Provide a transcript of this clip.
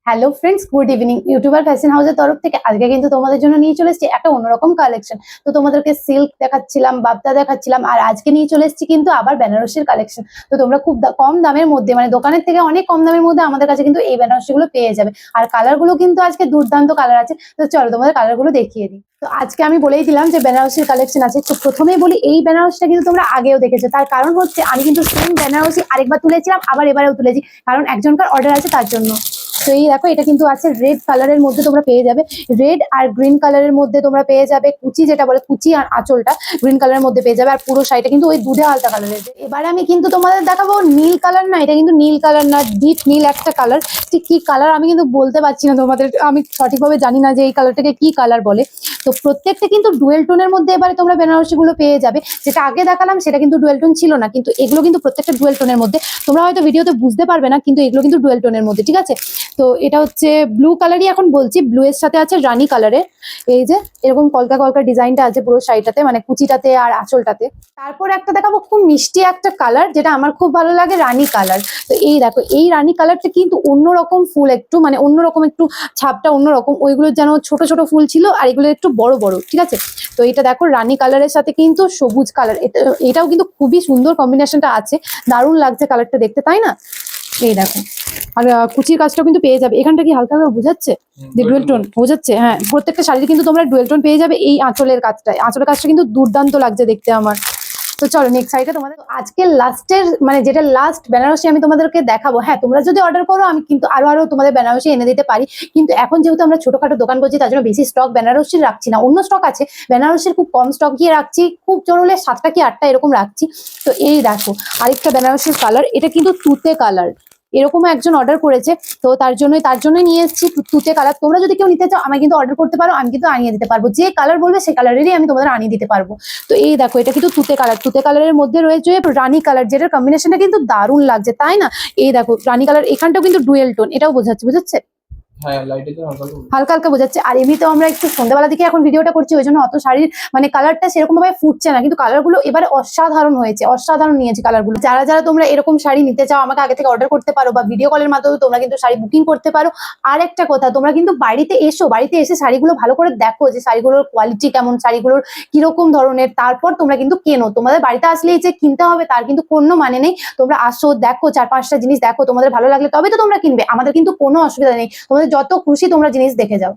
Hello friends, good evening. YouTuber fashion হাউসের তরফ থেকে আজকে কিন্তু তোমাদের জন্য নিয়ে চলে এসেছি একটা অন্যরকম কালেকশন। তো তোমাদেরকে সিল্ক দেখাচ্ছিলাম, বাপ্তা দেখাচ্ছিলাম, আর আজকে নিয়ে চলে এসেছি কিন্তু আবার বেনারসির কালেকশন। তো তোমরা খুব কম দামের মধ্যে, মানে দোকানের থেকে অনেক কম দামের মধ্যে আমাদের কাছে কিন্তু এই বেনারসিগুলো পেয়ে যাবে। আর কালারগুলো কিন্তু আজকে দুর্দান্ত কালার আছে। তো চলো তোমাদের কালারগুলো দেখিয়ে দিই। তো আজকে আমি বলেই দিলাম যে বেনারসির কালেকশন আছে। তো প্রথমেই বলি, এই বেনারসিটা কিন্তু তোমরা আগেও দেখেছো, তার কারণ হচ্ছে আমি কিন্তু সেম বেনারসি আরেকবার তুলেছিলাম, আবার এবারেও তুলেছি, কারণ একজনকার অর্ডার আছে তার জন্য। তো এই দেখো, এটা কিন্তু আছে রেড কালারের মধ্যে, তোমরা পেয়ে যাবে রেড আর গ্রিন কালারের মধ্যে। তোমরা পেয়ে যাবে কুচি, যেটা বলে কুচি, আর আঁচলটা গ্রিন কালারের মধ্যে পেয়ে যাবে, আর পুরো শাড়িটা কিন্তু ওই দুধে আলতা কালারের। এবার আমি কিন্তু তোমাদের দেখাবো নীল কালার। না, এটা কিন্তু নীল কালার না, ডিপ নীল একটা কালার। ঠিক কি কালার আমি কিন্তু বলতে পারছি না তোমাদের, আমি সঠিকভাবে জানি না যে এই কালারটাকে কি কালার বলে। তো প্রত্যেকটা কিন্তু ডুয়েল টোনের মধ্যে এবারে তোমরা বেনারসি গুলো পেয়ে যাবে। যেটা আগে দেখালাম সেটা কিন্তু ডুয়েল টোন ছিল না, কিন্তু এগুলো কিন্তু প্রত্যেকটা ডুয়েল টোনের মধ্যে। তোমরা হয়তো ভিডিওতে বুঝতে পারবে না, কিন্তু এগুলো কিন্তু ডুয়েল টোনের মধ্যে, ঠিক আছে। তো এটা হচ্ছে ব্লু কালারই এখন বলছি, ব্লু এর সাথে আছে রানী কালারের। এই যে এরকম কলকা কলকা ডিজাইনটা আছে পুরো শাড়িটাতে, মানে কুচিটাতে আর আঁচলটাতে। তারপর একটা দেখাবো খুব মিষ্টি একটা কালার, যেটা আমার খুব ভালো লাগে, রানী কালার। তো এই দেখো, এই রানী কালারটা কিন্তু অন্যরকম ফুল, একটু মানে অন্যরকম, একটু ছাপটা অন্যরকম। ওইগুলোর যেন ছোট ছোট ফুল ছিল, আর এগুলো একটু বড় বড়, ঠিক আছে। তো এটা দেখো রানী কালারের সাথে কিন্তু সবুজ কালার, এটাও কিন্তু খুবই সুন্দর কম্বিনেশনটা আছে। দারুণ লাগছে কালারটা দেখতে, তাই না? এই দেখো, আর কুচির কাজটাও কিন্তু পেয়ে যাবে। এখানটা কি হালকা হালকা বোঝাচ্ছে যে ডুয়েল টোন বোঝাচ্ছে? হ্যাঁ, প্রত্যেকটা শাড়িতে কিন্তু তোমরা ডুয়েল টোন পেয়ে যাবে। এই আঁচলের কাজটা, আঁচলের কাজটা কিন্তু দুর্দান্ত লাগছে দেখতে আমার। তো চলো নেক্সট শাড়িটা তোমাদের আজকে লাস্টের, মানে যেটা লাস্ট বেনারসি আমি তোমাদেরকে দেখাবো। হ্যাঁ, তোমরা যদি অর্ডার করো আমি কিন্তু আরো তোমাদের বেনারসি এনে দিতে পারি, কিন্তু এখন যেহেতু আমরা ছোটখাটো দোকান করছি তার জন্য বেশি স্টক বেনারসির রাখছি না। অন্য স্টক আছে, বেনারসির খুব কম স্টক গিয়ে রাখছি, খুব জোর হলে 7টা কি 8টা এরকম রাখছি। তো এই দেখো আরেকটা বেনারসির কালার, এটা কিন্তু তুতে কালার। এরকম একজন অর্ডার করেছে, তো তার জন্যই নিয়ে এসেছি তুতে কালার। তোমরা যদি কেউ নিতে চাও আমি কিন্তু অর্ডার করতে পারো, আমি কিন্তু আনিয়ে দিতে পারবো। যে কালার বলবে সেই কালারেরই আমি তোমাদের আনিয়ে দিতে পারবো। তো এই দেখো, এটা কিন্তু তুতে কালার, তুতে কালারের মধ্যে রয়েছে রানী কালার, যেটার কম্বিনেশনটা কিন্তু দারুণ লাগছে, তাই না? এই দেখো রানী কালার, এখানটাও কিন্তু ডুয়েল টোন, এটাও বোঝাচ্ছে। হ্যাঁ, হালকা হালকা বোঝাচ্ছে। আর এমনিতেও আমরা একটু সন্ধ্যাবেলা দিকে এখন ভিডিওটা করছি, ওই জন্য অত শাড়ির মানে কালারটা সেরকম ভাবে ফুটছে না, কিন্তু কালারগুলো এবারে অসাধারণ হয়েছে, অসাধারণ নিয়েছে কালারগুলো। যারা যারা তোমরা এরকম শাড়ি নিতে চাও আমাকে আগে থেকে অর্ডার করতে পারো, বা ভিডিও কলের মাধ্যমে তোমরা কিন্তু শাড়ি বুকিং করতে পারো। আর একটা কথা, তোমরা কিন্তু বাড়িতে এসে শাড়িগুলো ভালো করে দেখো যে শাড়িগুলোর কোয়ালিটি কেমন, শাড়িগুলোর কিরকম ধরনের, তারপর তোমরা কিন্তু কেনো। তোমাদের বাড়িতে আসলেই যে কিনতে হবে তার কিন্তু কোনো মানে নেই। তোমরা আসো, দেখো, 4-5টা জিনিস দেখো, তোমাদের ভালো লাগলে তবে তো তোমরা কিনবে। আমাদের কিন্তু কোনো অসুবিধা নেই, তোমাদের যত খুশি তোমরা জিনিস দেখে যাও।